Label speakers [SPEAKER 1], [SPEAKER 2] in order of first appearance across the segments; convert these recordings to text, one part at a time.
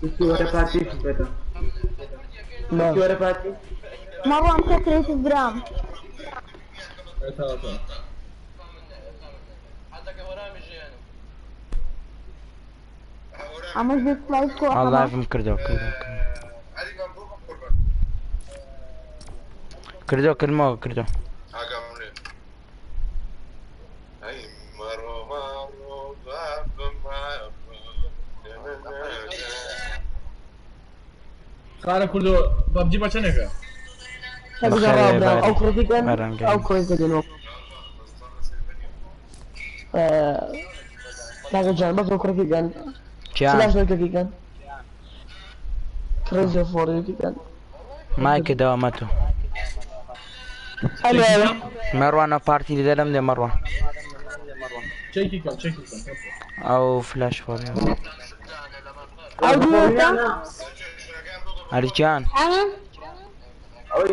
[SPEAKER 1] ولا باتيش بدا ولا باتي
[SPEAKER 2] مرة مسكرة جرام اما زيت سلايس كو
[SPEAKER 3] الله يفهم كردو كردو كلمة كردو
[SPEAKER 4] خارج كردو ببجي ما شنو
[SPEAKER 2] او كريتيكن او كويزدينو لا جان بس كريتيكن سلاش كريتيكن كريزي فور كريتيكن
[SPEAKER 3] مايك دوامته
[SPEAKER 2] الو
[SPEAKER 3] مروان بارتي اللي دلم ده مروان
[SPEAKER 4] تشيكي
[SPEAKER 3] او فلاش فور
[SPEAKER 2] او ديوتا
[SPEAKER 3] ارجان
[SPEAKER 1] او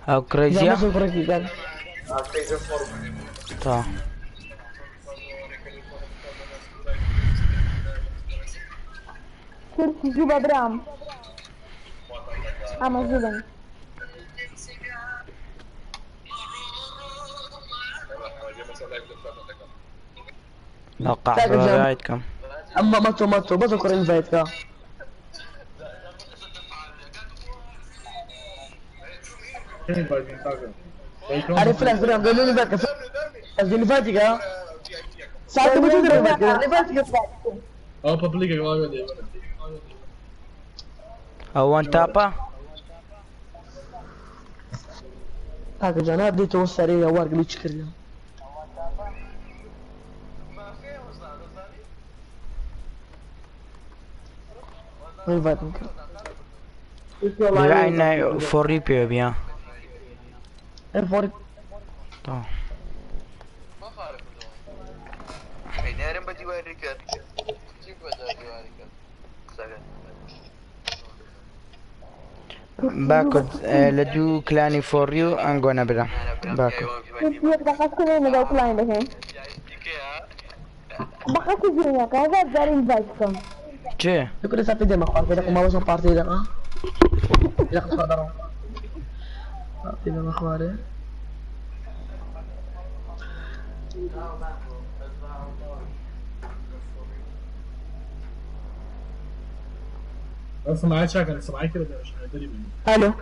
[SPEAKER 3] او كريزيا
[SPEAKER 2] كريتيكن
[SPEAKER 3] تا
[SPEAKER 2] كرسي جوبا برام اما زبن
[SPEAKER 3] وقع رايتكم
[SPEAKER 2] اما ماتو بذكر انفايت كا عارف فلاش برام قالوا لي باك اللي فاتي كا ساعات بتقدر اللي فاتي
[SPEAKER 4] او بابليكا واغد
[SPEAKER 3] او وان تابا
[SPEAKER 2] هاك جانا بديت اوصل يا ورق لي تشكرنا انفايت
[SPEAKER 3] بيعنا فوري بيو بيان
[SPEAKER 2] الفوري
[SPEAKER 3] تا
[SPEAKER 5] نارم بدي اوريك كيف بدي اوريك
[SPEAKER 3] باكد لدو كلاني فور يو I'm gonna بلا باكد
[SPEAKER 2] يقدر نبغى كلاين بهين بخاف يجينا كذا دارين بايكم
[SPEAKER 3] چه؟
[SPEAKER 2] يقول سافي دم اخوان كده ما وصل بارتي ده لا خسر سافي دم اخوان
[SPEAKER 4] سمعت شاكر سمعت كده ادري
[SPEAKER 2] الو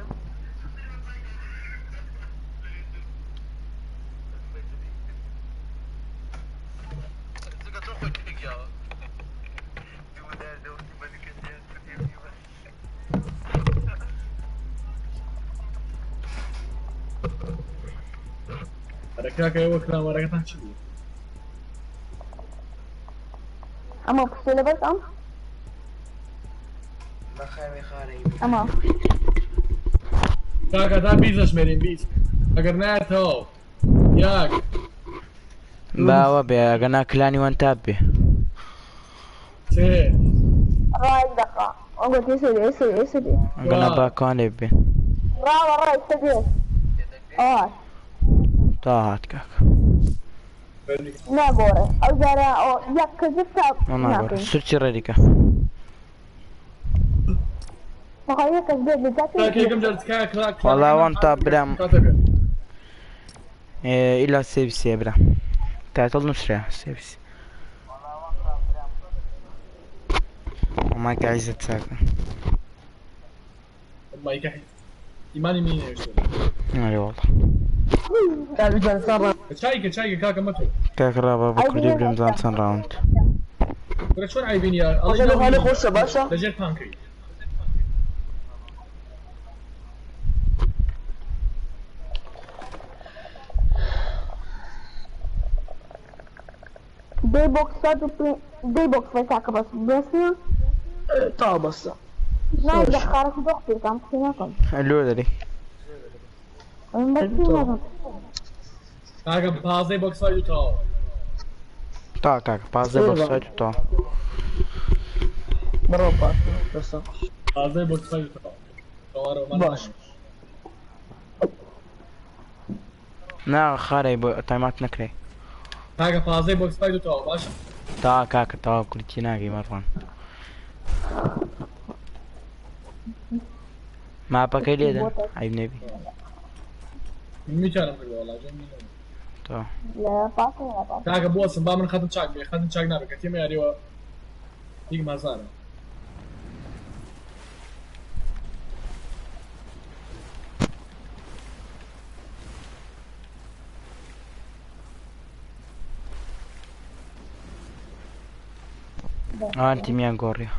[SPEAKER 4] حركاك ايوه كلام ورقتها شنو
[SPEAKER 2] اما بصير بس اما
[SPEAKER 4] كاكا تا بيزش ميرين بيز اگر نه تو ياك
[SPEAKER 3] باوا بي انا كلاني وان تابي
[SPEAKER 4] سي
[SPEAKER 2] رايك دقة اقول يسدي
[SPEAKER 3] انا باكون لبي
[SPEAKER 2] رايك سدي
[SPEAKER 3] طاعت كاكا
[SPEAKER 2] ما بوري او جارا او يك زفت
[SPEAKER 3] ما بوري سرتي ريديكا
[SPEAKER 2] فخليك تجيب لي
[SPEAKER 4] كاكا كم جلت كاك
[SPEAKER 3] والله وان تاب برام الى سيفسي برا تعطل نسرع سيفسي وما كعيزة تساكن
[SPEAKER 4] ما يكحي ايماني مين يا شباب
[SPEAKER 3] اي والله
[SPEAKER 4] تشايك كاكا متو
[SPEAKER 3] كاك رابا بكر دي برمزان سن راوند
[SPEAKER 4] قلت شلون عايبين يا
[SPEAKER 2] الله خلي خوش باشا
[SPEAKER 4] لجيت بانكي
[SPEAKER 2] دي بوكس فيساك بس بسنا
[SPEAKER 1] تا بس
[SPEAKER 2] لا دخارك بوقتي كم سنكم
[SPEAKER 3] اللو داري
[SPEAKER 4] كاكا بازي بوكس فايو
[SPEAKER 3] تا كاك بازي بوكس فايو تا
[SPEAKER 1] مرة بس
[SPEAKER 4] بازي بوكس فايو
[SPEAKER 1] باش
[SPEAKER 3] نا خاري تايمات نكري
[SPEAKER 4] تاگە پازەی بۆکس فایت دوتەوە باشە
[SPEAKER 3] تا کاکە تاوا کورتی ناگەی مەڕوان ماپەکەی لێدە عیب نەبی
[SPEAKER 4] میتوانم کردەوە وەڵا
[SPEAKER 3] تا
[SPEAKER 4] تاگە بۆسم با من خەتم چاک بێ خەتم چاک نابێت کە تێمە یاریەوە هیچ مازارە
[SPEAKER 3] ئەوان تیمیان گۆڕیە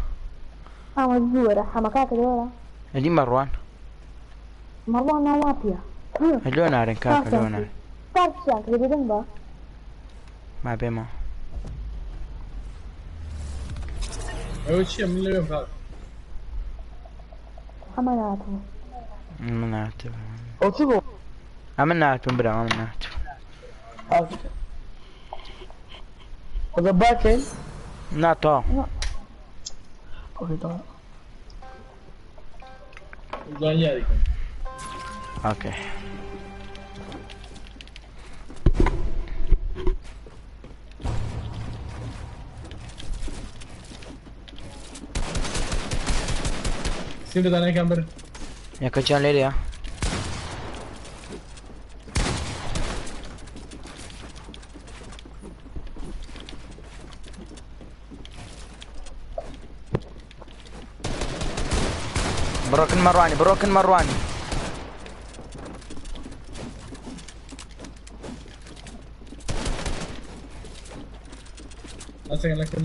[SPEAKER 2] ئەمە زۆرە حەمەکاتە لێرە
[SPEAKER 3] ئەدی مەڕوان
[SPEAKER 2] مەڕوان ناواپیە
[SPEAKER 3] لۆ نارن کاکە لۆ نارن
[SPEAKER 2] پارچیان کرێ بدەن بە
[SPEAKER 3] ما بێمە
[SPEAKER 4] ئەوە چییە من لەوێم کار
[SPEAKER 2] ئەمە ناتوە
[SPEAKER 3] من ناتوە
[SPEAKER 1] ئەو چی بوو؟
[SPEAKER 3] ئەمە ناتوم برا ئەمە ناتوە
[SPEAKER 1] خۆزە باکەین؟
[SPEAKER 3] ناتەوە
[SPEAKER 1] ئۆکەی تەواو
[SPEAKER 4] زوان یاریکەم
[SPEAKER 3] ئۆکەی
[SPEAKER 4] سیم دەدانەکەم بر
[SPEAKER 3] یەکەچیان لێرەیە بڕۆکن مەڕوانی بڕۆکن مەڕوانی
[SPEAKER 4] ئەسەکەن لەکەم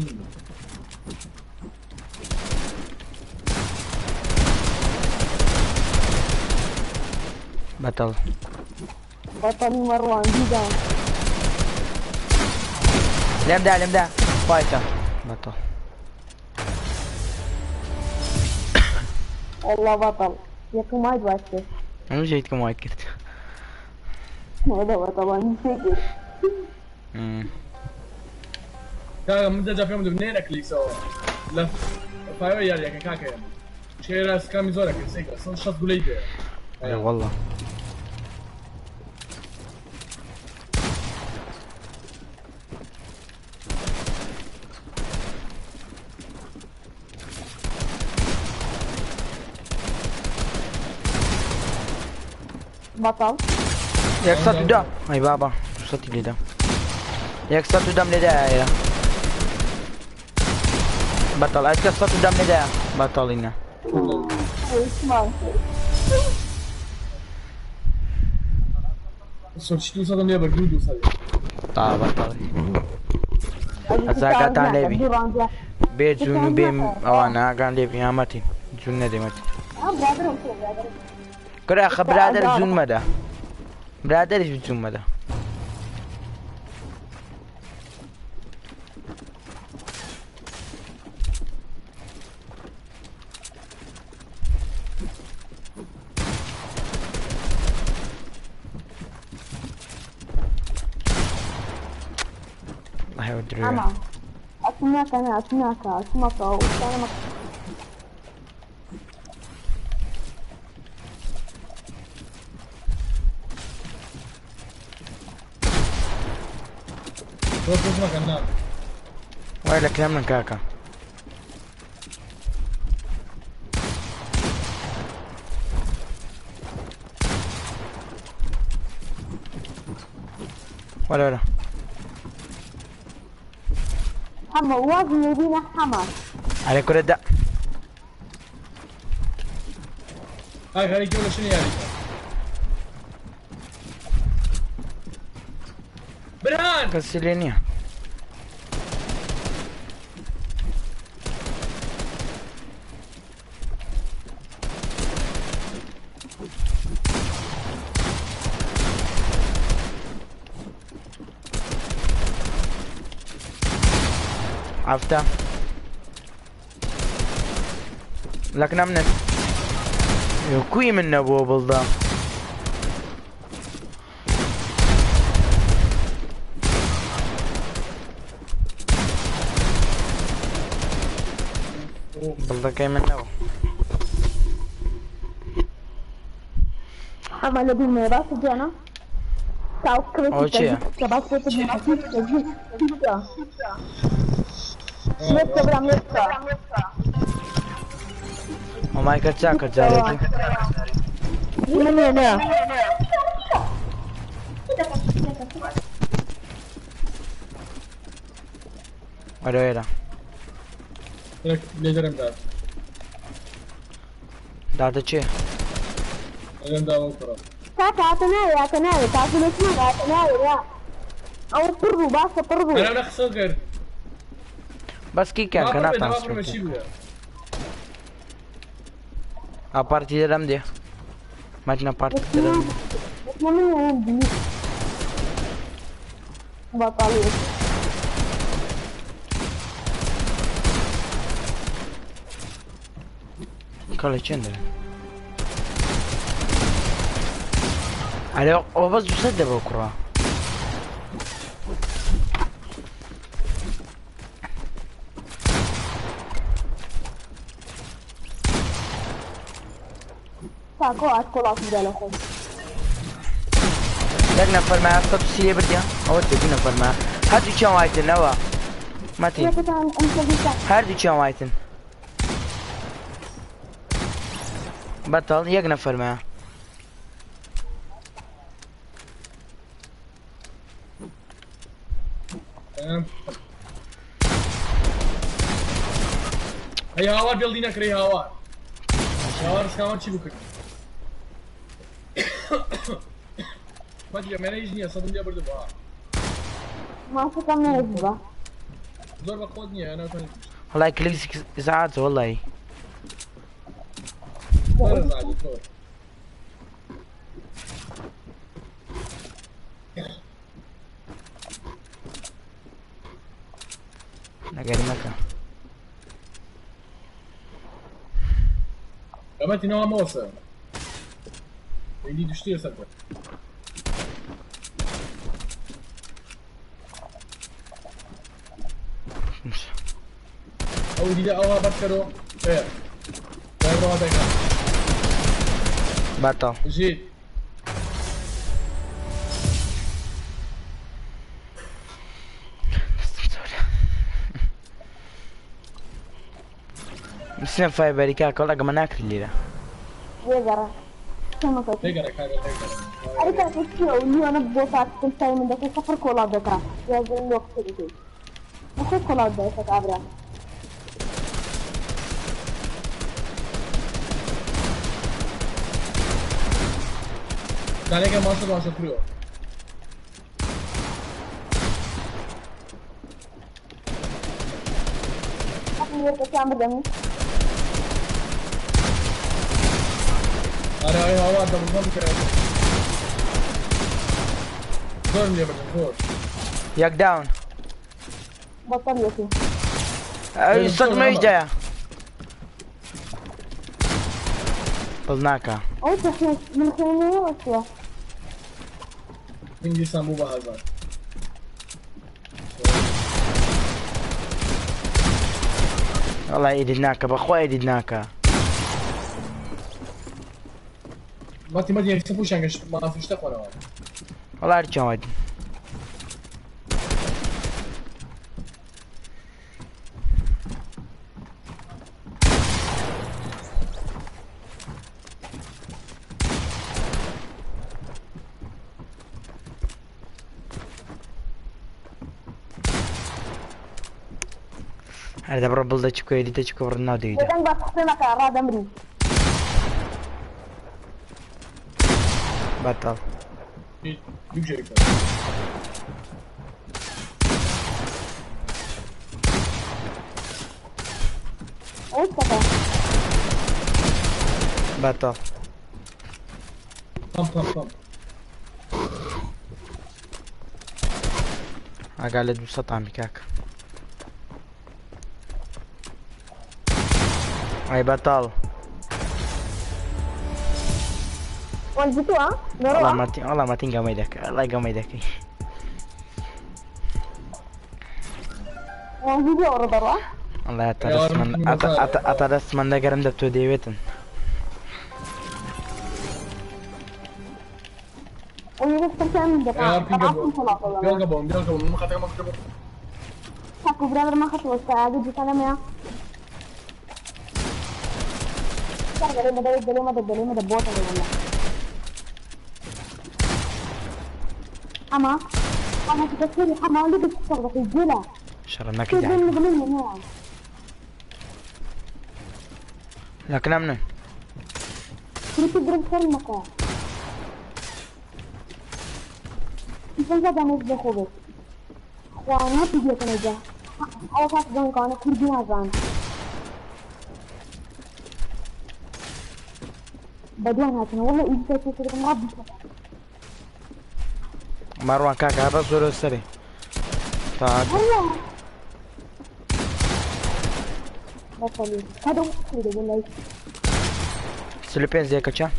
[SPEAKER 3] بەتەڵ
[SPEAKER 2] بەتەڵی مەڕوان دیدا
[SPEAKER 3] لێمدا پایتە بەتەڵ
[SPEAKER 2] والله بەتەڵ یەکم وای دوات کرد
[SPEAKER 3] هەموو ژێیتکەم وای کرد
[SPEAKER 2] وەدە بەتەڵانی پێ کرد
[SPEAKER 4] کاکە من جەجا پێم وتم نێنە کلیکسەوە لە پایەوە یاریەکە کاکەیە چێرە سکامی زۆرەکە سێکە سەد شەت گولەی پێ
[SPEAKER 3] والله
[SPEAKER 2] بەتەڵ
[SPEAKER 3] 102 ئەی بابا 200 لێدە 110 لێدایە بەتەڵ ئەسکە 110 لێدایە بەتەڵینە
[SPEAKER 4] سۆچی 200 لێ بەرگری 200
[SPEAKER 3] تا بەتەڵی ئەزاکاتان لێبی بێ جوون و بێم ئەوانە ئاگان لێبی یامەتی جوون نەدەمەتی کراخە برادر جوون مەدە برادریش جوون مەدە
[SPEAKER 2] ئەمە ئەچناکەنە ئەچناکە ئەچمەکەوە وشانەمە
[SPEAKER 4] مەکەن نا
[SPEAKER 3] وای لە کلام من کاکە وەرە
[SPEAKER 2] حەمە وازی لێبینە حەمە
[SPEAKER 3] ئەرێ کورە دا
[SPEAKER 4] کاکە هەرێکی لە شنی یاریکە برهان
[SPEAKER 3] کەسی لێ نییە عفتا لكن امنت يكوي من ابو بلدا بلدا كاي من ابو
[SPEAKER 2] حەمە لە بینێ باش جیانە
[SPEAKER 3] ئەو چییە؟ ئەمای کرد چاکە جارێکی وەرە وێرە
[SPEAKER 4] لێدەرم داد
[SPEAKER 3] دادە چێ؟
[SPEAKER 4] لێدەرم داوە کڕە لە قسە کرد
[SPEAKER 3] بەسکی کەن کە ناتان ئا پارتی دەرەم دێ ماچنە پارتی دەرەم کەڵێ چێن دەرێن ئەرێ ئەوە بەس دووسەد دەبە کوڕە یەک نەفەر مایە سەد و سیێ بردیە ئەوە تێ دوو نەفەر مایە هەردووچیان وایتنەوە مەتین هەردووچیان وایتن بەتەڵ یەک نەفەر مایە
[SPEAKER 4] هەی هاوار بێڵدی نەکرێ هاوار هاوار سکاوان چی بکرد مەتی ئەمێنە هیچ نییە سەدم لێ بردبووە زۆر بە خۆت نییە ناوتان
[SPEAKER 3] وەڵای کلیک زعات وەڵای نەگەری مەکە
[SPEAKER 4] ئەمەتی نەوە مۆسە ویدی دوشتێ سەرکە ئەو دیدە ئەوە بەرکەرۆ ڕوا دەکە
[SPEAKER 3] بەتەڵ
[SPEAKER 4] ژید
[SPEAKER 3] مسنە فایبەری کاکە وەڵا گەمە ناکرد لێرە
[SPEAKER 4] تێگەرە کاگە دانێکە ماشە باشە کورۆ آره هوا دەبڵ بکرێت زۆرم لێ بردم زۆر
[SPEAKER 3] یەک داون سەد مەیشدایە بڵ ناکە
[SPEAKER 4] ئینگلیسان بوو بە هەزار
[SPEAKER 3] وەڵای ئیدیت ناکە بەخوا ئیدیت ناکە
[SPEAKER 4] مەتی مەتی یەکسە پوشانگەش مافشتە خۆرەوە
[SPEAKER 3] وەڵا هەرچیان وایدن هەر دەبڕە بڵدە چکۆ ئیدیتە چکۆ بڕ ناو دەیدە بەتەڵ بەتەڵ ئاگا لە 200 تامی کاکە ئای بەتەڵ وەڵا مەتین گەمەی دەکە ئەڵای گەمەی دەکەی ئەڵای ئەتا دەستمان دەگەرم دە تۆ دەیوێتن
[SPEAKER 6] ويرسم من دفاع
[SPEAKER 4] يلا قبهم ما خاطر ما كتبوا
[SPEAKER 6] تاكو برادر ما خطوة استعادة جيت أنا معه دلي مدى بوتا والله أما تكسري حما اللي بتكسر في الجلة
[SPEAKER 3] شر ما كده لكن أمنا
[SPEAKER 6] كنت تضرب في المكان إنسان زاد نزل خوبك وانا تجي كنجا أو فاس دون كانوا كردين هزان بديان هاتنا والله إذا تسير من ربي
[SPEAKER 3] مروان كاكا هذا زور السري تعال
[SPEAKER 6] والله بطلي هذا كده والله
[SPEAKER 3] سلبين زي كذا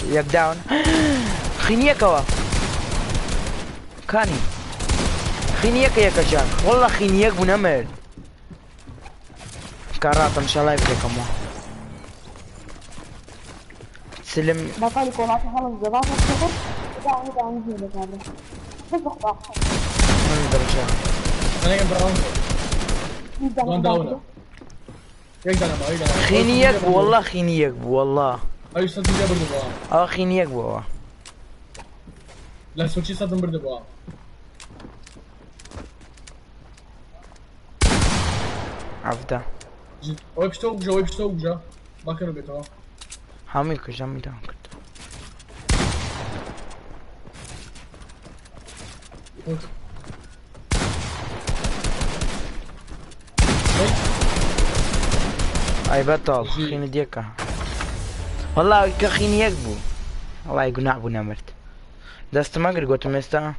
[SPEAKER 3] يك داون خينية كوا كاني خينية كيا كذا والله خينية بنمر كارات إن شاء الله يبقى سلم
[SPEAKER 6] بطلي كونات خلاص جبات الصفر دعني هنا هذا بس بخطأ
[SPEAKER 3] من درجة
[SPEAKER 4] أنا كم براون داون يقدر ما
[SPEAKER 3] خينيك والله خينيك والله
[SPEAKER 4] أي صدق جابر دبوا
[SPEAKER 3] خينيك بوا
[SPEAKER 4] لا سوتشي صدق برد دبوا
[SPEAKER 3] عفدا
[SPEAKER 4] ويبشتوق جا باكر بيتوا
[SPEAKER 3] حامي كجامي داون كنت اي بطل خيني ديكا والله كخيني يكبو والله يقول نعبو نمرت دست مقر قلت مستا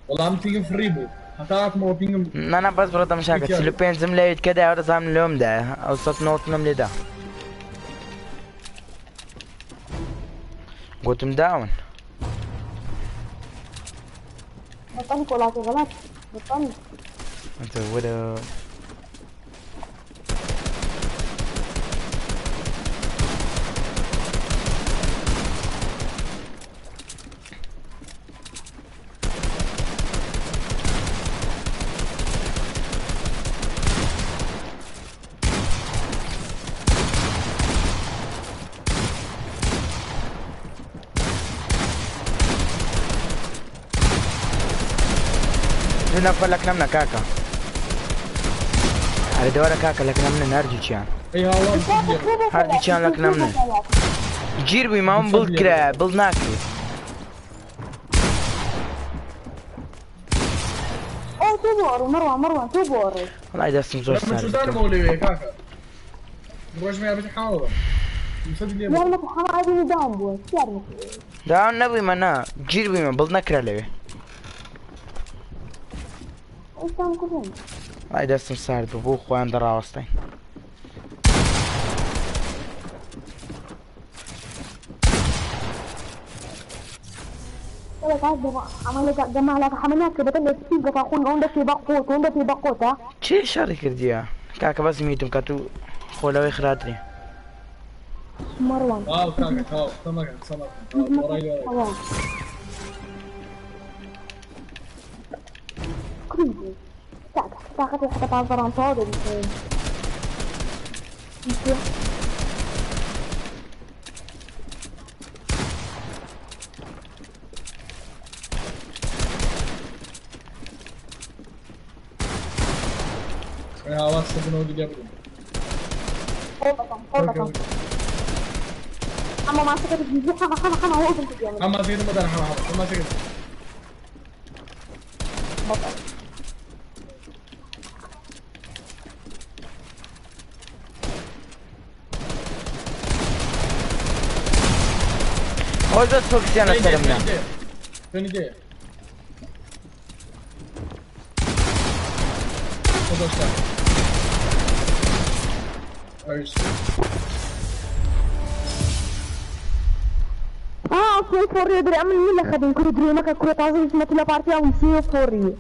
[SPEAKER 4] والله عم تيجي في الريبو هتعرف ما بينهم
[SPEAKER 3] انا بس برضه مشاكل سلوبين زملايت كده ورا زعم اليوم ده او صوت نوت نملي ده قلت مداون
[SPEAKER 6] بطلي كولات غلط بطلي
[SPEAKER 3] انت ولا نفر لك نمنا كاكا على دوره كاكا لك نمنا نرجي كان
[SPEAKER 4] اي هاو
[SPEAKER 3] هرجي كان لك نمنا جيربي ما هم بلد كرا بلد ناكي
[SPEAKER 6] او تبور مروان تبور
[SPEAKER 3] والله اذا اسم زور
[SPEAKER 4] لما شو دار مولي كاكا نروح ما يبي تحاول مصدق لي
[SPEAKER 6] والله تحمل عادي داون بو تعرف
[SPEAKER 3] داون نبي منا جيربي ما بلد نكرا لي
[SPEAKER 6] انسان كلهم
[SPEAKER 3] والله اذا اسم صار بابو خوان دراوستين
[SPEAKER 6] والله قاعد عمل جماعة لك حملات كده تقدر تسيب تاخون عنده في بقوت ها
[SPEAKER 3] چه شاري كرديا كاكا بس ميتم كاتو خولوي خراتري
[SPEAKER 6] مروان
[SPEAKER 4] واو كاكا هاو سمك وراي
[SPEAKER 6] كريدي تاخذ حتى بعض صادق
[SPEAKER 4] يا واسط بنودي جابر
[SPEAKER 6] والله اما ما سكت بيجي حما هو انت يعني
[SPEAKER 4] اما زين مدار حما اما سكت
[SPEAKER 3] هو بس فوكسيانا استلمنا
[SPEAKER 4] فين جاي
[SPEAKER 6] اوكي فوري ادري اعمل مين اللي خدم كل دري مكا كل طازي اسمه كل بارتي او سيو فوري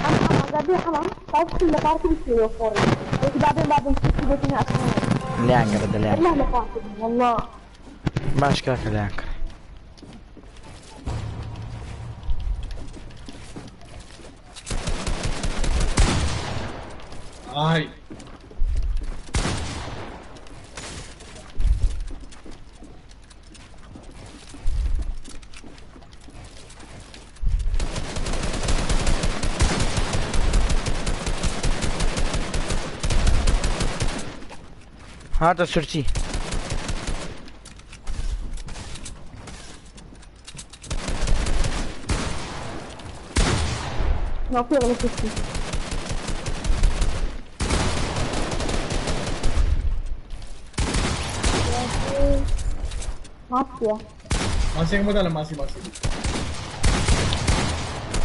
[SPEAKER 6] انا قاعد حمام طاز كل بارتي سيو فوري بعدين تسيبني اصلا
[SPEAKER 3] لا انقرض لا
[SPEAKER 6] والله لا بارتي والله
[SPEAKER 3] باش كاكا لانكر
[SPEAKER 4] هاي
[SPEAKER 3] هذا سرتي
[SPEAKER 6] ما في غلط فيه. مافيا
[SPEAKER 4] ماسك مدلل ماسي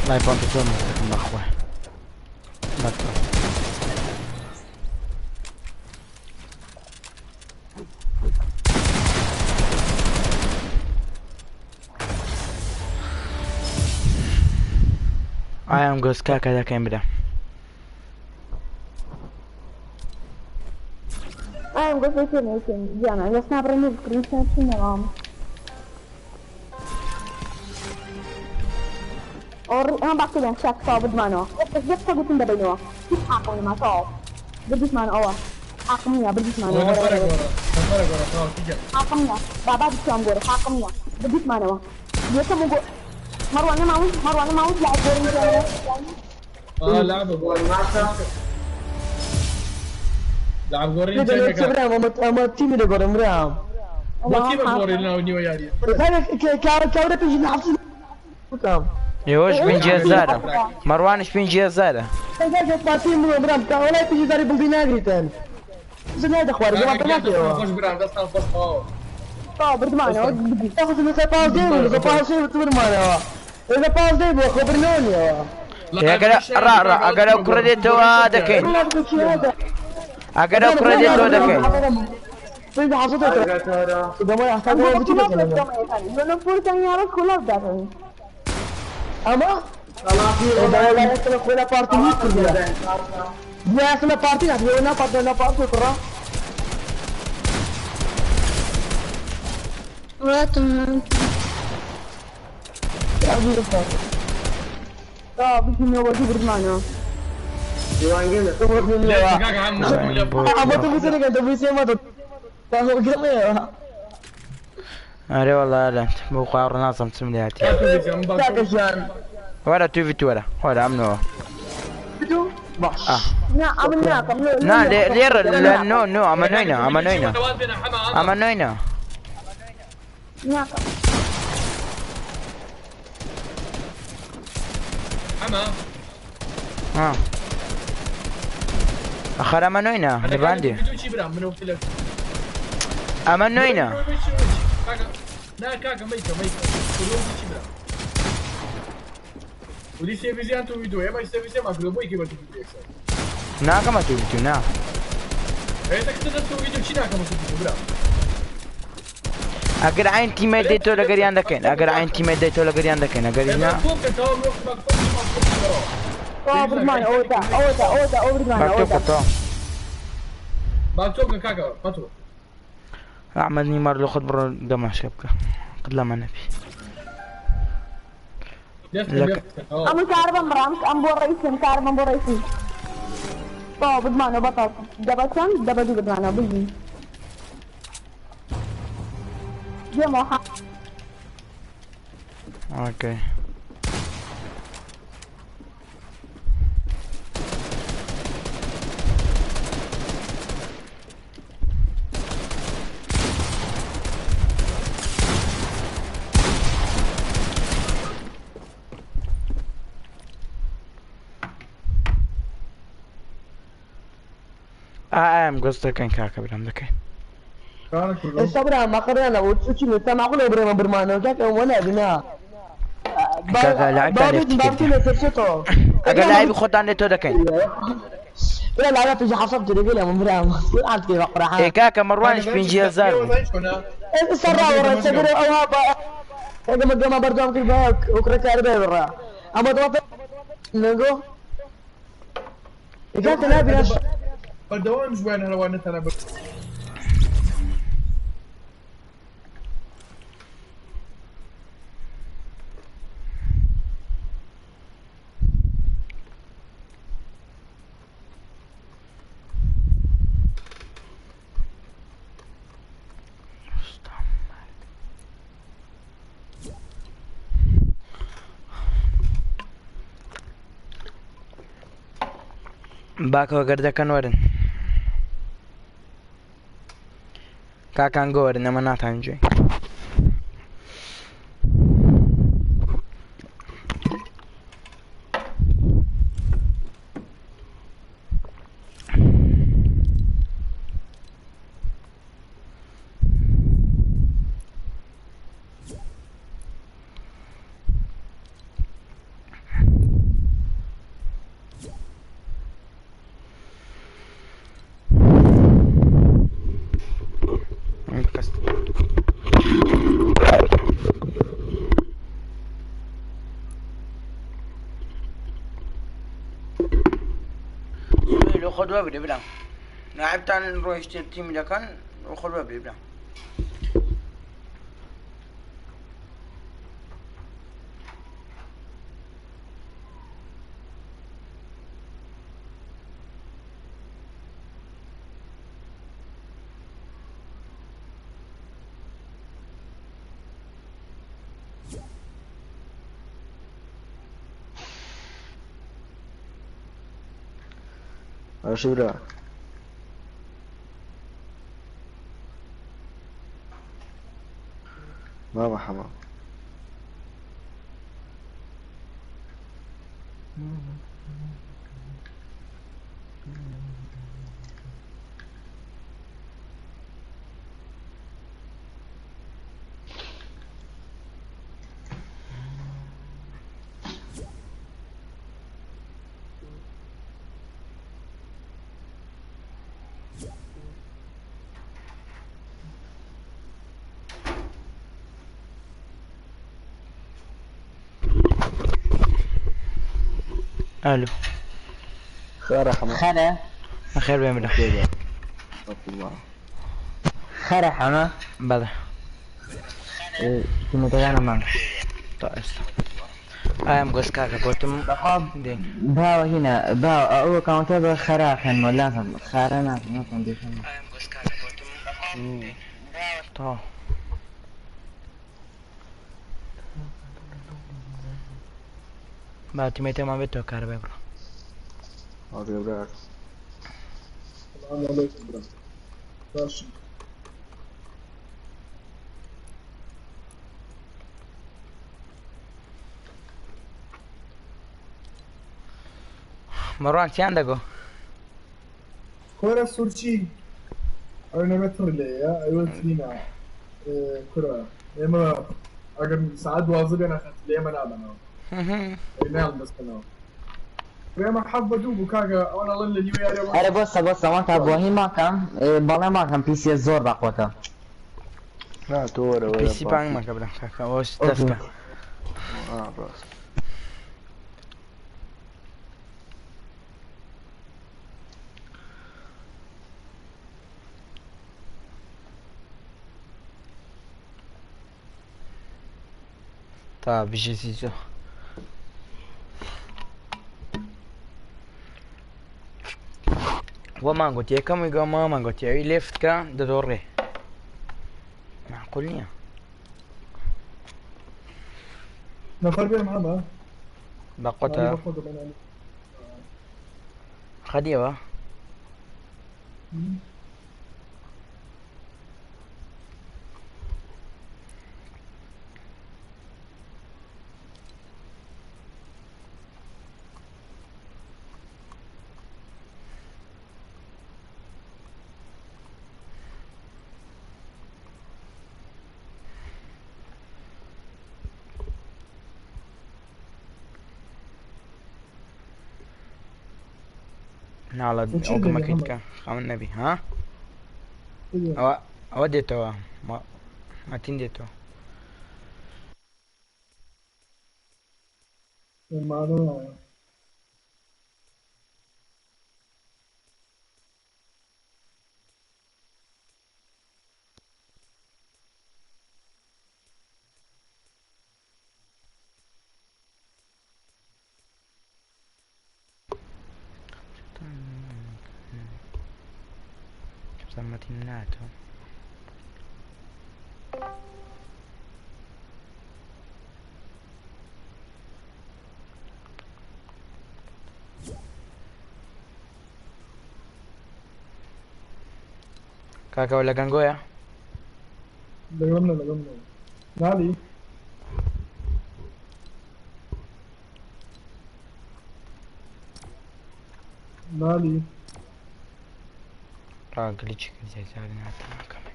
[SPEAKER 3] لا يبان بتوم اخوه ما I am ghost كاكا ذا كان بدا
[SPEAKER 6] I am going to make it. Diana, я снабрал не в крыше, вам. أنا بحكي لهم شاك صابد مانو بس جبت قلت إنت بينوا كيف حاكم ما صاب بديش مانو أوه حاكمية بديش مانو حاكمية بابا بتشام غور حاكمية بديش مانو بيسا مو مروان ماوس لاعب غورين
[SPEAKER 4] لعب غورين
[SPEAKER 2] اما تيمي ده غورين مرام
[SPEAKER 4] ما كيف غورين لا ونيو ياري
[SPEAKER 2] كاورا بيجي نحفظ كام
[SPEAKER 3] يوش بين جزارة مروانش بين جزارة
[SPEAKER 2] كان باتي مرام ولا بيجي داري بالبناغري تاني زين اخوار ما طلعت
[SPEAKER 4] خوش برام دست خوش
[SPEAKER 6] برد مانو
[SPEAKER 2] تاخذ من باوز ديم ولا باوز ديم تمر معنا اذا باوز ديم خبرنوني
[SPEAKER 3] يا قال را قال كريديت هذا كين قال كريديت هذا كين
[SPEAKER 2] سيد حصلت اذا ما يحتاج
[SPEAKER 6] لأنه فرصة يعرف كله بداره
[SPEAKER 2] اما والله انا كنا بارتي كلها يا احنا بارتي احنا بارتي كره بيجي من وجه برمانه
[SPEAKER 3] أري والله لا مو قارن ناصم سملياتي ولا توفيت ولا أمنو نا لير لا نو أمنوينا ها أخر أمنوينا لباندي أمنوينا
[SPEAKER 4] لا كاكا ميكا كلهم تشي برا ودي سيفيزي انتو فيديو يا ما سيفيزي ما كلهم بوي كيما تفيديو اكثر
[SPEAKER 3] ناكا ما توفيتو نا
[SPEAKER 4] انت كنت تسوي فيديو شي ناكا ما تفيديو برا
[SPEAKER 3] اگر عين تيميت ديتو لغري عندكين اگر عين تيميت ديتو لغري عندكين اگر هنا
[SPEAKER 6] برمان اوتا
[SPEAKER 4] باكتوب كاكا باتو
[SPEAKER 3] اعمل نيمار لو خد برا دمع شبكه قد لا ما نبي
[SPEAKER 6] ام كاربن برامك ام بوريسن كاربن بوريسن تو بدمانو بطل دبسان دبدو بدمانو بيجي جمعها
[SPEAKER 3] اوكي ام قصدك كان كاكا برام ذكي
[SPEAKER 2] الصبر ما قررنا وتشي نتا معقول ابراهيم برمانه كاكا ولا بنا
[SPEAKER 3] كاكا لعبت اقل لاعب يخد عن تو ذكي
[SPEAKER 2] لا لا تجي حصلت رجل يا مرام قعدت بقرا
[SPEAKER 3] اي كاكا مروان ايش بين جهازات
[SPEAKER 2] السرا ورا السبر او هابا ما برضه كيف باك وكره كاربه برا اما دوت نجو كاكا لا بلاش
[SPEAKER 4] الدوام مش وين هلا وين ترى
[SPEAKER 3] باکەوە گەردەکەن وەرن کاکانگۆ وەرن ئەمە ناتانجێ خذ وابري بلا لاعب تاع نروح يشتري التيم اللي كان وخذ وابري بلا
[SPEAKER 2] شو بلا ما حمام
[SPEAKER 3] الو
[SPEAKER 2] خير يا حمام
[SPEAKER 6] خرا
[SPEAKER 3] خير بهم بلا
[SPEAKER 2] الله
[SPEAKER 6] خرا حما
[SPEAKER 3] بله
[SPEAKER 6] كنت متغانا معك
[SPEAKER 3] طيب ام قص كاكا قلتم دين
[SPEAKER 6] باو هنا باو أول كان تبغى خرا كان ولا خرا ما كان ديشان
[SPEAKER 3] ام قص كاكا قلتم دين طيب ما تيميتي ما بيتو كهرباء برو
[SPEAKER 2] اوكي براك
[SPEAKER 4] السلام عليكم برا ماشي
[SPEAKER 3] مروان چی عندكو
[SPEAKER 4] كورة سورتشي أنا متر لي أيوة فينا كورة إما أجر ساعات واظب أنا خدت لي ما نابنا نعم بس أنا ما حب دوب كاجا أنا الله اللي يويا
[SPEAKER 6] أنا بس ما تبغى ما كان بالا ما كان بي سي زور بقوته
[SPEAKER 2] لا تورا ولا
[SPEAKER 3] بيسي بان ما قبل كاكا وش تفكا
[SPEAKER 2] بس
[SPEAKER 3] طيب بيجي زيزو وما قلت يا كم يقول ما قلت يا ليفت كا دوري معقول نية
[SPEAKER 4] نفر بين معنا
[SPEAKER 3] بقوتها خديوة نالا او كما كنت خام النبي ها او ديتو ما تنديتو
[SPEAKER 4] معنا
[SPEAKER 3] سمت الناتو كاكا ولا كانجويا
[SPEAKER 4] لقمنا نالي نالي
[SPEAKER 3] راقلي تشكل زي زارين عطانا كمان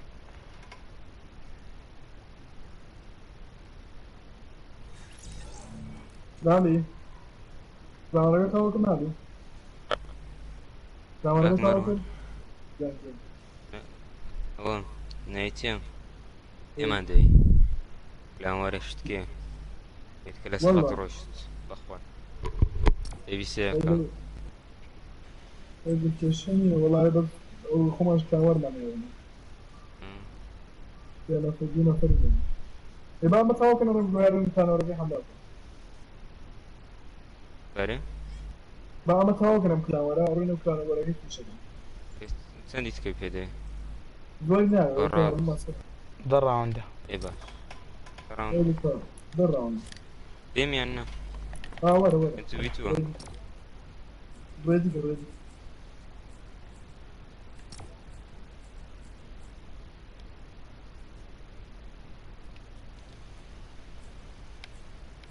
[SPEAKER 4] نالي زارين توكل نالي زارين توكل
[SPEAKER 7] هو نايتيم يمان داي لا ورشت كي يتكلس خطرشت بخوان اي سيكا
[SPEAKER 4] education والله بس خمس كاور ما يعني يلا فجينا فرنا يبقى ما توكلنا نغير كانوا ربيع حمد
[SPEAKER 7] باري
[SPEAKER 4] بقى ما توكلنا كلا ورا رينا كلا ولا هيك شيء
[SPEAKER 7] سنديت كيف هدي
[SPEAKER 4] قلنا
[SPEAKER 3] ده الراوند ده
[SPEAKER 7] اي باش
[SPEAKER 4] ايه ده الراوند
[SPEAKER 7] بيم يعني
[SPEAKER 4] ورا
[SPEAKER 7] انتو بيتو
[SPEAKER 4] ريدي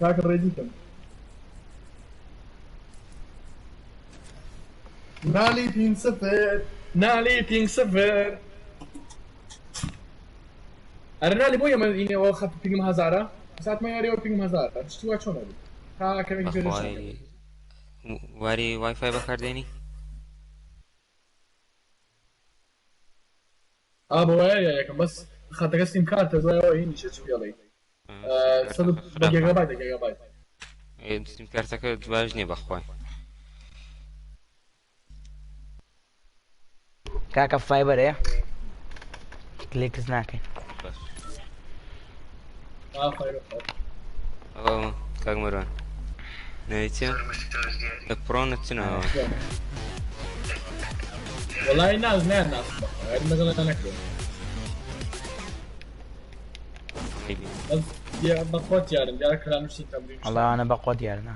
[SPEAKER 4] ذاك الريدي كم نالي تين سفر أنا بويا ما إني واخد بيجم هزارة ساعات ما ياري بيجم هزارة تشتوى شو نبي ها كم يكفي
[SPEAKER 7] اخوي واري واي فاي بكرديني
[SPEAKER 4] بويا كم بس خاطر قسم كارت زي هيني شو يلا صدق جيجا بايت
[SPEAKER 7] اي سيم كارتك دواجني بخوي
[SPEAKER 3] كاكا فايبر ايه كليك زناكي
[SPEAKER 7] بس
[SPEAKER 4] خير
[SPEAKER 7] كاك مروان نايتيم البرون تنا
[SPEAKER 4] والله الناس مثلا انا كده بس يا بقوت يا رجال كلام مش تمرين
[SPEAKER 3] والله انا بقود يارنا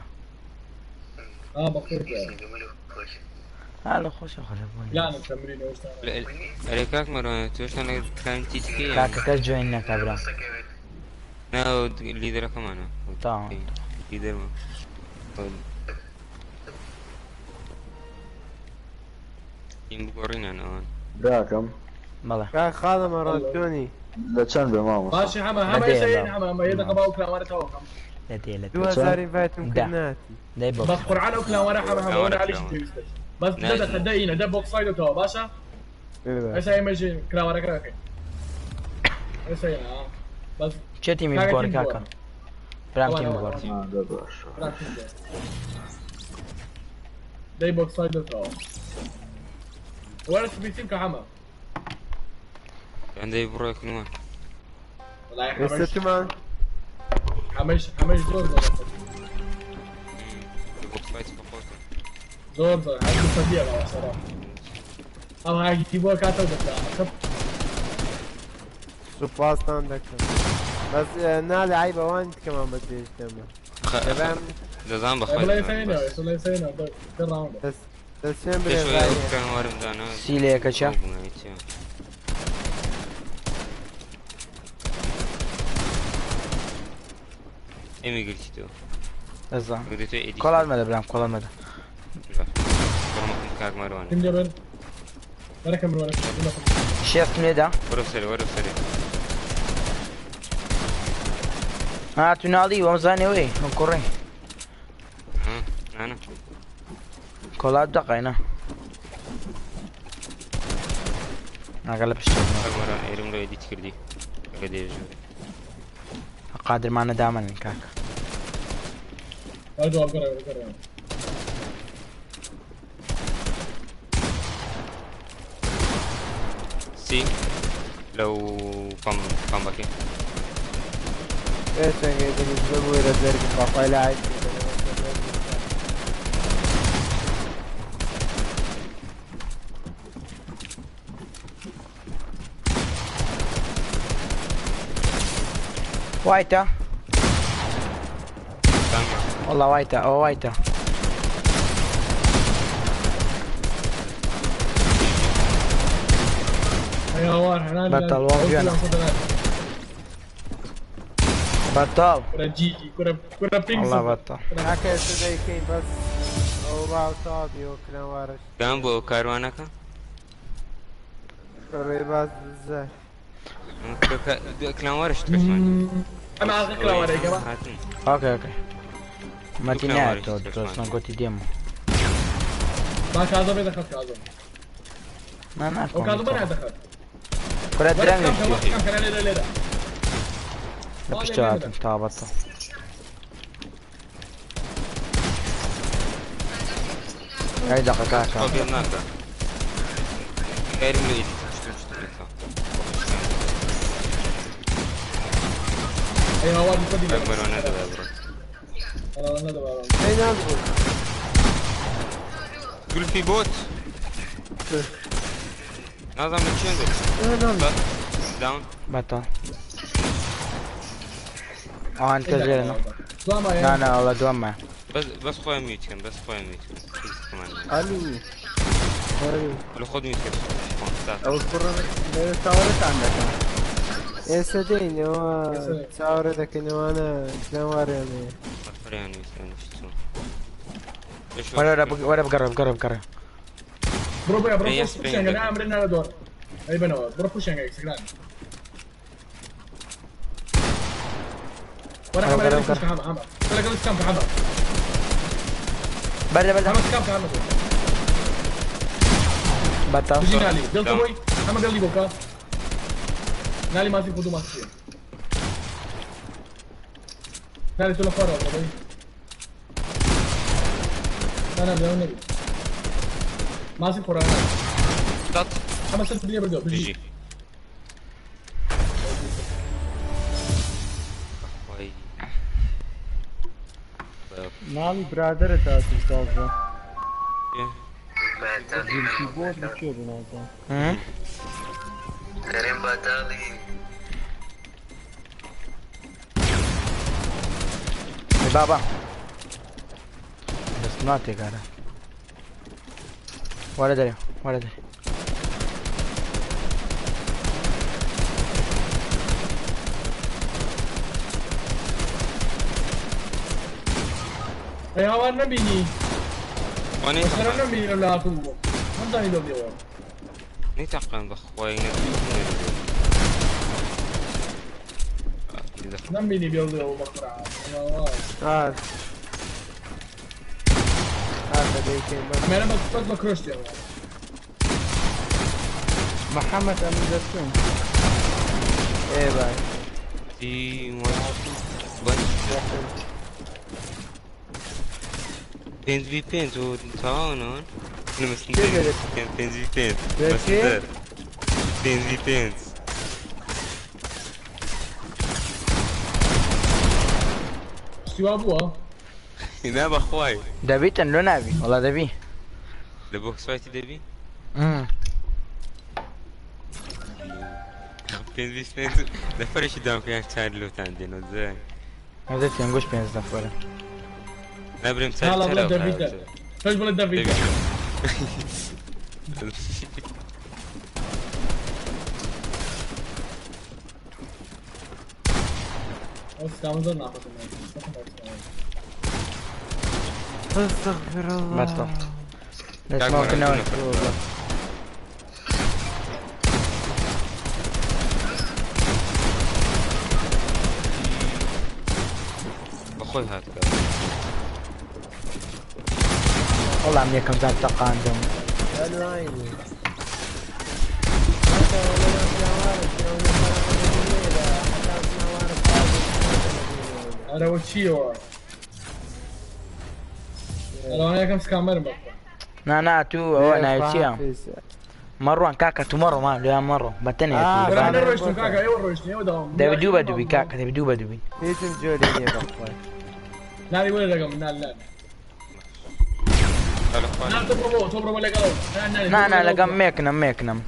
[SPEAKER 4] بقوت يا
[SPEAKER 3] هلا خوش اخربوني
[SPEAKER 4] لا انا تمرين وش
[SPEAKER 7] لا كاك مروان توش انا كان تيتكي
[SPEAKER 3] كاكا كاش جويننا كابرا
[SPEAKER 7] نا ليدر كمان
[SPEAKER 3] طبعا
[SPEAKER 7] ليدر ما يم بقرين انا اون
[SPEAKER 2] براكم
[SPEAKER 3] والله
[SPEAKER 8] كان خادم رانتوني
[SPEAKER 2] لا كان بماما
[SPEAKER 4] ماشي حما يسين حما يدك باو كلام وانا توكم
[SPEAKER 3] لا دي لا دي
[SPEAKER 8] 2000 فايتم
[SPEAKER 3] ده.
[SPEAKER 8] كناتي
[SPEAKER 3] ده
[SPEAKER 4] بس
[SPEAKER 3] يبقى
[SPEAKER 4] قرعان وكلام وانا حما وانا عليش بس ده خدينا ده بوكس سايد تو باشا ايش هي ماشي كلام وانا كاكي ايش هي بس
[SPEAKER 3] شتي مي بقور كاكا برام تيم بقور
[SPEAKER 2] ده باش
[SPEAKER 4] ده بوكس سايد تو وين سبيتين كحما
[SPEAKER 7] عندي بروك نوان
[SPEAKER 4] والله
[SPEAKER 8] الستمان
[SPEAKER 4] حمش زور
[SPEAKER 7] بوكسفايتس بقوته
[SPEAKER 4] زور هاي صديقة والله صراحة أو هاي تيبوها كاتو بس
[SPEAKER 8] سوباست عندك بس نالي عيبة وانت كمان بدي تكمل تمام
[SPEAKER 7] دزان
[SPEAKER 4] ولا
[SPEAKER 7] بخوي
[SPEAKER 4] يسينا ولا يسينا ده الراوند
[SPEAKER 8] بس شنو
[SPEAKER 7] شوي
[SPEAKER 8] بالغاية
[SPEAKER 7] كان وارم دانا
[SPEAKER 3] سيلي كاتشا
[SPEAKER 7] ايمي قلت تو
[SPEAKER 3] بالظبط
[SPEAKER 7] قلت ايدي
[SPEAKER 3] كل المدى برام كل المدى
[SPEAKER 7] كاك مروان
[SPEAKER 4] كم جبل ولا كم ولا
[SPEAKER 3] شيفت ميدا
[SPEAKER 7] ورف سري
[SPEAKER 3] تنادي ومزاني وي نكوري
[SPEAKER 7] انا
[SPEAKER 3] كل دقيقة اغلب الشيء
[SPEAKER 7] كاك مروان ايرم لو ايدي تكردي قدير
[SPEAKER 3] قادر معنا دائما كاك
[SPEAKER 4] أرجو أقرأ
[SPEAKER 7] سي لو قام باكي
[SPEAKER 8] ايش يعني يسوي رزق القفا لاعب
[SPEAKER 3] وايتا والله وايتا او وايتا
[SPEAKER 4] يا وار
[SPEAKER 3] بطل وان بطل
[SPEAKER 4] رجيجي كرة بينك
[SPEAKER 3] والله بطل
[SPEAKER 8] ناكل سديكي بس أوضاع صعبة وكنا وارش
[SPEAKER 7] كان بو كاروانك
[SPEAKER 8] قريبات بزاف
[SPEAKER 7] كلام ورش تكشمان
[SPEAKER 4] أنا أعطيك كلام ورا يا جماعة
[SPEAKER 3] اوكي ما تنعت اصلا كنت ديمو
[SPEAKER 4] ما كاظم يدخل كاظم
[SPEAKER 3] ما
[SPEAKER 4] وكاظم أنا أدخل
[SPEAKER 3] كرة درانج
[SPEAKER 4] كان لا
[SPEAKER 3] بشتغل تاع بطل هاي دقيقة
[SPEAKER 7] طب يلا غير ميت
[SPEAKER 4] أي هوا بيفدي
[SPEAKER 7] أكبر وانا دابا
[SPEAKER 4] أنا دابا
[SPEAKER 8] أين أنظر
[SPEAKER 7] قول في بوت نظام تشينجل داون
[SPEAKER 3] بطل انت زينا لا والله دوام معه
[SPEAKER 7] بس خويا ميت كان بس خويا ميت كمان
[SPEAKER 8] ألو
[SPEAKER 7] لو خذ ميت كان
[SPEAKER 8] أو القرآن تصورت عندك يا سدين هو تصورتك إنه أنا كنوار يعني
[SPEAKER 7] يعني
[SPEAKER 3] ولا بقرب
[SPEAKER 4] برو بوشنج أنا عمرنا على دور أي بنو برو بوشنج إكسكران وأنا عمرنا على كم حما ولا قلت كم حما
[SPEAKER 3] برا
[SPEAKER 4] حما كم حما
[SPEAKER 3] بطل
[SPEAKER 4] بيجي نالي دلتا بوي حما قال لي بوكا نالي ما في خدو ما في نالي تلا فارا بوي أنا بدأ النبي ما في قرآن
[SPEAKER 7] تط
[SPEAKER 4] حما سلت بلي برجع بيجي
[SPEAKER 8] نالي برادر تاعتي تازة
[SPEAKER 5] ما
[SPEAKER 8] الكيبورد بكير بنازل
[SPEAKER 5] درين باتالي
[SPEAKER 3] بابا بس ناتي كاره ولا دري
[SPEAKER 4] أي هوا نبيني
[SPEAKER 7] وانا
[SPEAKER 4] أنا نبيني لا أكون ما داني دو بيوا
[SPEAKER 7] نتقن بخوي
[SPEAKER 4] نبيني بيوا بقرا
[SPEAKER 8] هذا ديكين بس
[SPEAKER 4] ما أنا بس بكرشت يا
[SPEAKER 8] محمد أمجدتون إيه باي
[SPEAKER 7] في بس بينز في بينز وتعاون نمسك كان بينز في بينز بس دار بينز في بينز
[SPEAKER 4] شو أبوه
[SPEAKER 7] هنا بخواي
[SPEAKER 3] دبي تنلو نبي والله دبي
[SPEAKER 7] البوكس فايت دبي بينز في بينز ده فرش دام كان تشارلو عندنا ازاي
[SPEAKER 3] هذا تنقش بين الزفورة
[SPEAKER 7] نبرم
[SPEAKER 4] هلا
[SPEAKER 7] سالت
[SPEAKER 4] بلا دافيدا فاش بلا دافيدا استغفر الله
[SPEAKER 8] استغفر الله
[SPEAKER 3] بطل ليش ما كنا
[SPEAKER 7] بخوي هات
[SPEAKER 3] والله عم يكم زاد تقاندم
[SPEAKER 8] قالوا عيني
[SPEAKER 4] أنا وشيو أنا كم سكامر بقى
[SPEAKER 3] نا تو هو انا يشيا مروان كاكا تمرو ما لا مرو بتني
[SPEAKER 4] أنا روشتو كاكا أيوة روشتني وداوم
[SPEAKER 3] ده بدوبة دوبي كاكا ده بدوبة دوبي
[SPEAKER 8] هيتم جولي بقى
[SPEAKER 4] لا ولا رقم لا لا تبرو ولا قالوا
[SPEAKER 3] نا لقم ميكنم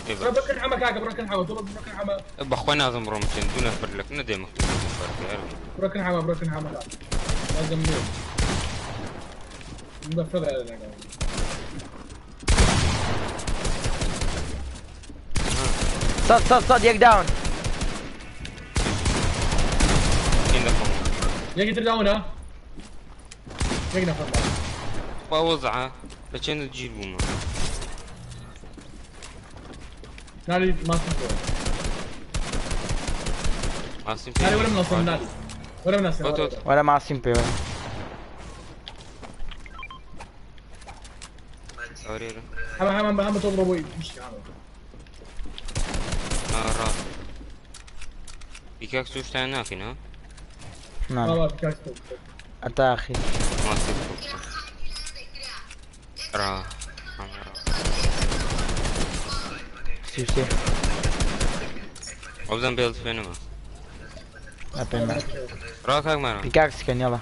[SPEAKER 4] بركن حما كاكا بركن حما بركن حما
[SPEAKER 7] بخوي نازم رومتين دون افر لك ندي
[SPEAKER 4] بركن حما لازم مين مدفر هذا
[SPEAKER 3] صد يك داون
[SPEAKER 4] يجي ترجعونا يجي نفر
[SPEAKER 7] ووضعه لكن تجيب بوما
[SPEAKER 4] نالي ما سنتو نالي ولا منصم نالي ولا منصم
[SPEAKER 3] ولا معصم بي
[SPEAKER 4] هم تضربوا مش
[SPEAKER 7] راح بيكاكس وش تعناك هنا؟
[SPEAKER 3] نعم أتا أخي
[SPEAKER 7] ما صير راح
[SPEAKER 3] سيسي
[SPEAKER 7] وبدن بيلد فينما
[SPEAKER 3] أبين
[SPEAKER 7] راك هاك معنا
[SPEAKER 3] بيكاكس كان يلا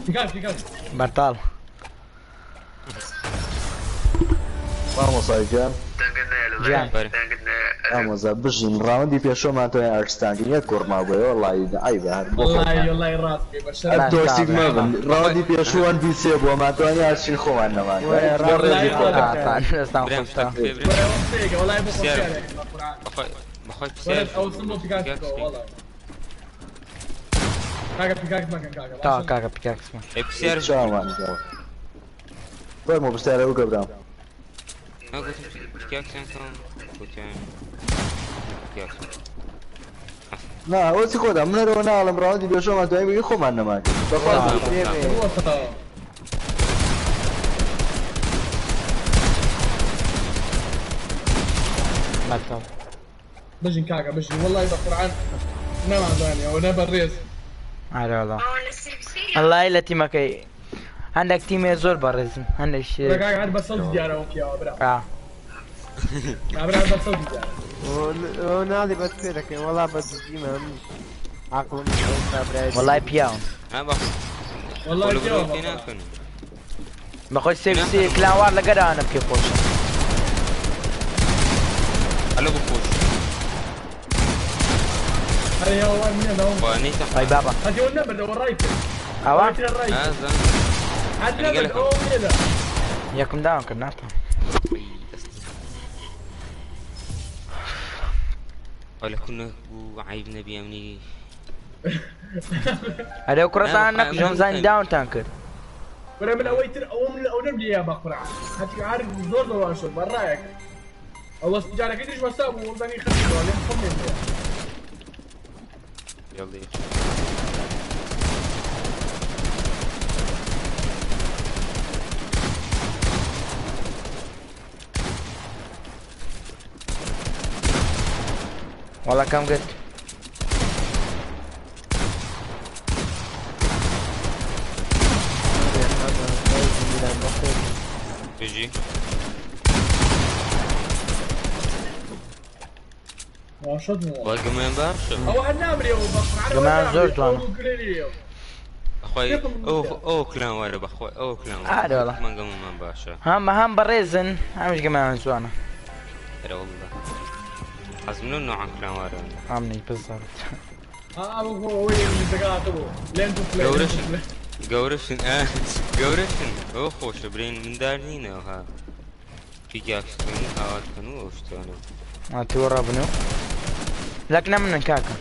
[SPEAKER 4] بيكاكس
[SPEAKER 3] برطال
[SPEAKER 2] Vamos aí, Jan.
[SPEAKER 3] جيان
[SPEAKER 2] Vamos a بژین ڕاوەندی پێشۆمان تۆ ئەرستانگیە کوڕما بۆیە وڵی ئایبە
[SPEAKER 4] والله راسي بشر
[SPEAKER 2] دۆسیک مەبن ڕاوەندی پێشوان بیسێ بۆ ماتوانی هاچین خۆمان نەمان
[SPEAKER 4] والله
[SPEAKER 7] بخوي
[SPEAKER 4] او سمو بيكاكس والله بيكاكس ما كان
[SPEAKER 3] تا كاكا بيكاكس
[SPEAKER 7] بسير
[SPEAKER 2] چاوان فەرمۆ بستارە و گەبرام
[SPEAKER 7] ما قلت بيكاكس انتم قلت يعني بيكاكس
[SPEAKER 2] نا وەسی خۆدا منەرەوە ناڵم ڕاوەندی پێشۆمان دوای بگی خۆمان نەمان
[SPEAKER 3] برطال
[SPEAKER 4] بجن كاكا بجن والله بقرعان نام ثانية ونبى الريس
[SPEAKER 3] على والله الله إلا تيمك عندك تيم زور برزم عندك شيء
[SPEAKER 4] كاكا عاد بصل ديارة اوكي يا برا برا بصل ديارة
[SPEAKER 8] ونادي بتفيدك والله بتجي ما عقل
[SPEAKER 3] والله بياون
[SPEAKER 4] والله الجواب
[SPEAKER 3] بخش سي كلاوار لقدر أنا بكيف خوش
[SPEAKER 7] هلا بخوش
[SPEAKER 4] هذا هو من هذا
[SPEAKER 7] وانيتا
[SPEAKER 3] هاي بابا
[SPEAKER 4] هذا هو النمر هو الرايت
[SPEAKER 3] أوا
[SPEAKER 7] هذا
[SPEAKER 4] عاد نمر هو كذا
[SPEAKER 3] ياكم داون كناتا
[SPEAKER 7] ولا كنا عيب نبي امني
[SPEAKER 3] هذا كرة عنك جون زين داون تانكر
[SPEAKER 4] ولا من اويتر او من او نملي يا بقرع حتى عارف زور واشر برايك الله سبحانه كيدش وساب وزني خفيف ولا خمن
[SPEAKER 7] يلا
[SPEAKER 3] والله كم قلت
[SPEAKER 7] بيجي
[SPEAKER 4] ما شد
[SPEAKER 7] والله كمان بعرف
[SPEAKER 4] او هنامري وبقرع
[SPEAKER 3] كمان زرت وانا
[SPEAKER 7] اخوي او كلام وارب اخوي او كلام
[SPEAKER 3] عادي والله
[SPEAKER 7] ما قام ما باشا
[SPEAKER 3] هم بريزن هم مش كمان سوانا
[SPEAKER 7] لا والله حزمنا نوع كلام وارب
[SPEAKER 3] عمني بالضبط
[SPEAKER 4] هو وين دقاته لين
[SPEAKER 7] قورشن قورشن قورشن او خوش برين من دارنينا وها في جاكس كانوا هاوات كانوا وشتانو
[SPEAKER 3] ما تورا بنو لكن من كاكا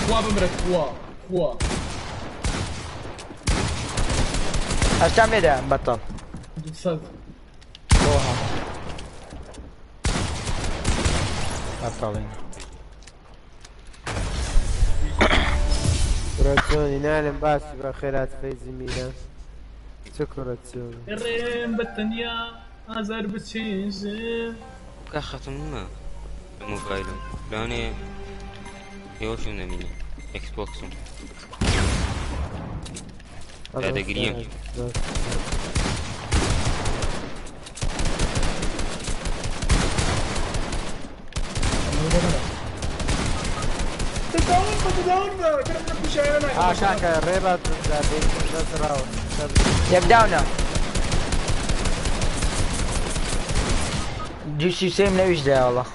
[SPEAKER 4] خوا بمرك خوا
[SPEAKER 3] ايش تعمل ده بطل
[SPEAKER 4] صد
[SPEAKER 3] اوها بطلين
[SPEAKER 8] رجوني نعلم بس بخيرات فايزي ميلان شكرا تسوي
[SPEAKER 4] الرين بالدنيا ازر بتشيز
[SPEAKER 7] كاختم ما موبايل لاني يوشو نميني اكس بوكس هذا جريم
[SPEAKER 8] كاكا ريبات بس راو
[SPEAKER 3] يبداونا جيسي سيم نويش ده والله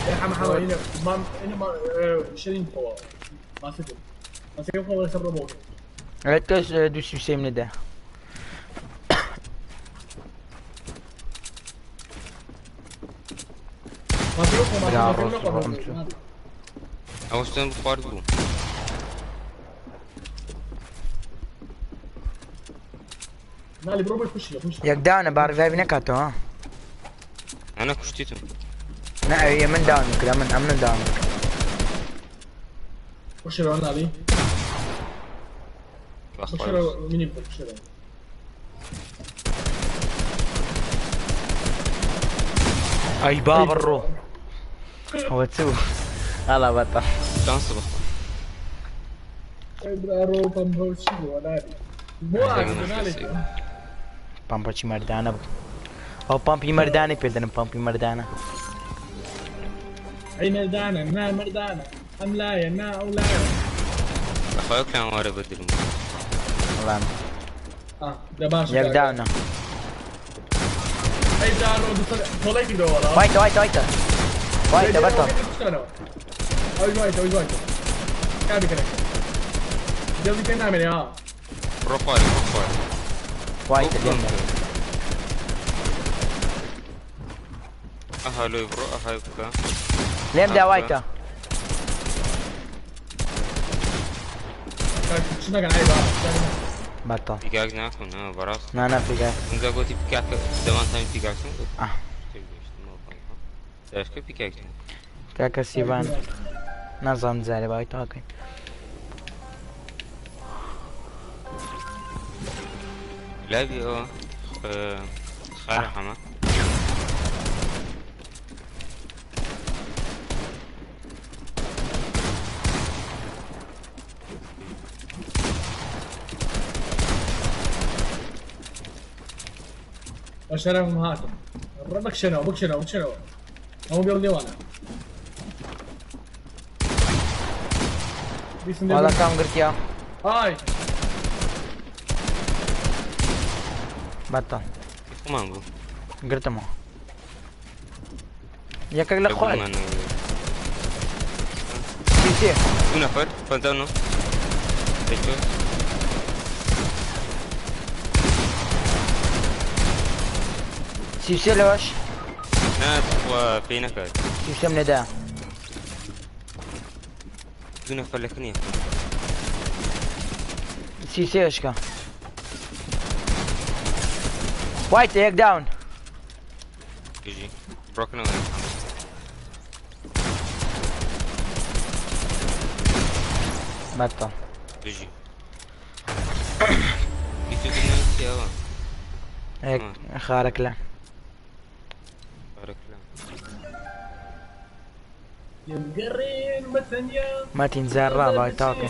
[SPEAKER 4] يا حما هنا ما شيرين فوا ما سكت ولا سبر موت
[SPEAKER 3] ركز دوس بشي من ده يا رب
[SPEAKER 7] ئەوشتن بخوارد بوو
[SPEAKER 4] مالي برو بكشي
[SPEAKER 3] ياك داون بعرف نكاتو ها
[SPEAKER 7] ئەنا کوشتیتم
[SPEAKER 3] لا هي من داون كذا من داون
[SPEAKER 4] كشي رو نالي كشي رو مين يبدا كشي رو
[SPEAKER 3] اي باب الروح هو تسوي هلا بطل
[SPEAKER 7] شانس بخوار
[SPEAKER 4] برو بمبوشي ونالي بواك نالي
[SPEAKER 3] پمپچی مردانه بود او پمپی مردانه پیدنم پمپی مردانه
[SPEAKER 4] اي مردانه نا مردانه ام لا نا او لا
[SPEAKER 7] بخواه كان وارا بدلم
[SPEAKER 3] والله
[SPEAKER 4] ده باش
[SPEAKER 3] ياك داونه
[SPEAKER 4] اي دارو طلعت كده ورا
[SPEAKER 3] وايت بطل
[SPEAKER 4] وايت كابي كده جلدي كان نعمل يا
[SPEAKER 7] بروفايل
[SPEAKER 3] وايت اليوم
[SPEAKER 7] أهلو يبرو أهلو بكا
[SPEAKER 3] ليه ده وايت
[SPEAKER 4] شنو كان عيب
[SPEAKER 3] بطل
[SPEAKER 7] بيكاك ناكل براس
[SPEAKER 3] انا بيجا
[SPEAKER 7] نزا قلتي بيكاك دمان تاني بيكاك داش كيف بيكاك
[SPEAKER 3] كاكا سيفان نظام زاري باي تاكي
[SPEAKER 7] لا بي خارج حما
[SPEAKER 4] وشرف هاتم ربك شنو هو بيرضي وانا
[SPEAKER 3] والله كم قلت يا
[SPEAKER 4] هاي
[SPEAKER 3] بطل
[SPEAKER 7] مانجو
[SPEAKER 3] قلت ما يا كلا خوال سي
[SPEAKER 7] un نفر فانتانو تشو
[SPEAKER 3] سي لوش
[SPEAKER 7] نات وفي نكاد
[SPEAKER 3] سي من ده
[SPEAKER 7] un نفر لكنيه
[SPEAKER 3] سي اشكا وايت ياك داون
[SPEAKER 7] يجي بروكن وين
[SPEAKER 3] بطل
[SPEAKER 7] يجي يتوقع سياوا
[SPEAKER 3] هيك خارك له
[SPEAKER 7] بارك الله
[SPEAKER 4] يا مقرين مثنيا
[SPEAKER 3] ما تنزل رابع تاكي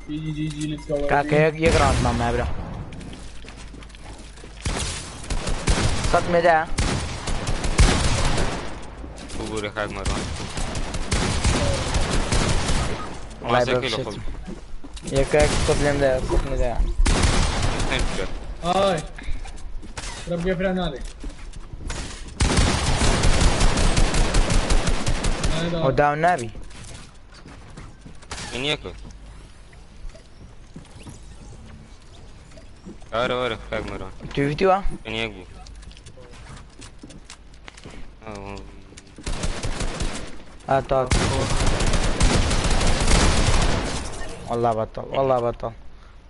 [SPEAKER 4] يجي ليتس جو
[SPEAKER 3] كاكا يقرا ما معبره صد مدى
[SPEAKER 7] بقول لك هاي مروان
[SPEAKER 3] والله يبقى يا كاك صد مدى صد مدى
[SPEAKER 4] هاي رب يفرن عليك
[SPEAKER 3] هو داون نابي
[SPEAKER 7] من ياكل ورا كاك مروان
[SPEAKER 3] تو فيديو
[SPEAKER 7] من ياكل
[SPEAKER 3] تاك والله بطل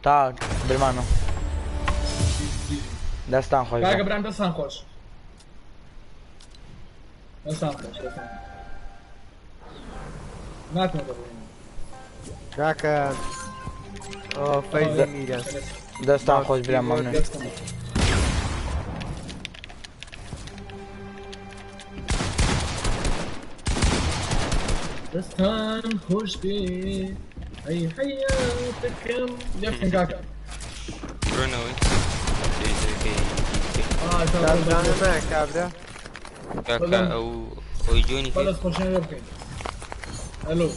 [SPEAKER 3] تاك بالمانو دستان خوش
[SPEAKER 4] كاكا برام دستان خوش ناتو
[SPEAKER 8] كاكا اوه فايز ميرا
[SPEAKER 3] دستان خوش بلا ممنون
[SPEAKER 4] دستان خوش بي اي حياتك لفت كاكا
[SPEAKER 7] برونوي
[SPEAKER 8] انا معك كابرا
[SPEAKER 7] كاكا او يجوني
[SPEAKER 4] خلص
[SPEAKER 7] فيه
[SPEAKER 4] خوشنا يبكي الو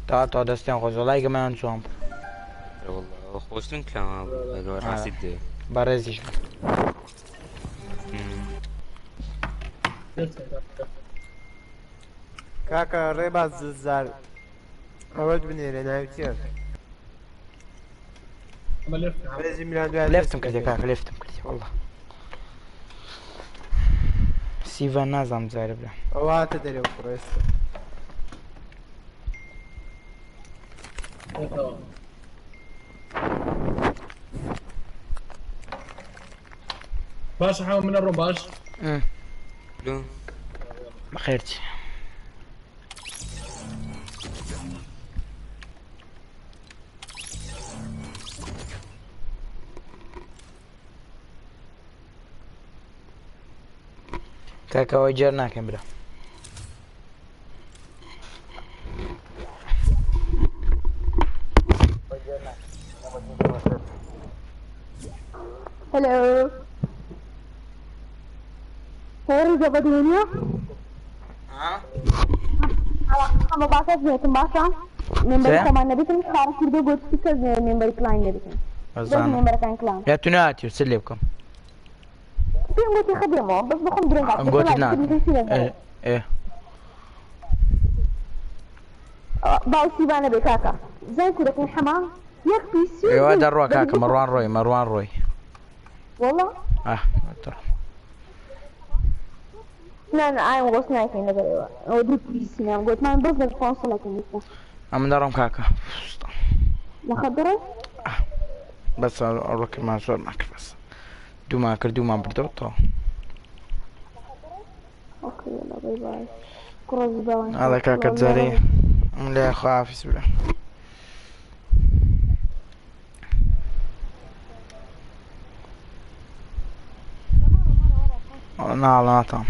[SPEAKER 3] تا دستان خوش والله كمان شوام
[SPEAKER 7] والله خوشتن كلام اقول راسيد
[SPEAKER 3] برزيش
[SPEAKER 8] كاكا ريباز زار ئەوەت بنێرە ناوچێت
[SPEAKER 4] ئەمە لێف
[SPEAKER 8] بەرزی میلان دوای
[SPEAKER 3] لفتم کردی کاکە لفتم کردی والله سیڤە نازام جارە برا
[SPEAKER 8] ئەوە هاتە دەرێ بڕێستە
[SPEAKER 4] باش حاول من الرو باش
[SPEAKER 7] لو
[SPEAKER 3] بخيرتي كاكا وجرناك بلا
[SPEAKER 6] هلو هوري جاب الدنيا اما باشا زيتم باشا ممبر كمان نبيتم خارج كده قلت فيك ممبر كلاين نبيتم بس ممبر كان كلاين
[SPEAKER 3] يا تناتي وسليبكم
[SPEAKER 6] بيم قلت خدمه بس بخم درينك
[SPEAKER 3] قلت نات ايه
[SPEAKER 6] باوسي بانا بكاكا زين كده كان حمام يكفي سيو
[SPEAKER 3] ايوه هذا الروي كاكا مروان روي
[SPEAKER 6] والله
[SPEAKER 3] ترى
[SPEAKER 6] لا I'm was sniping نقول ودريك بيسي أنا قلت ما نبغى الفاصل لكن لسه
[SPEAKER 3] أم دارم كاكا
[SPEAKER 6] لا خبره
[SPEAKER 3] بس أروك ما شو معك بس دوما بردو تو
[SPEAKER 6] اوكي يلا باي باي كروز باوان
[SPEAKER 3] هذا كاكا تزاري لا خاف سبلا لا لا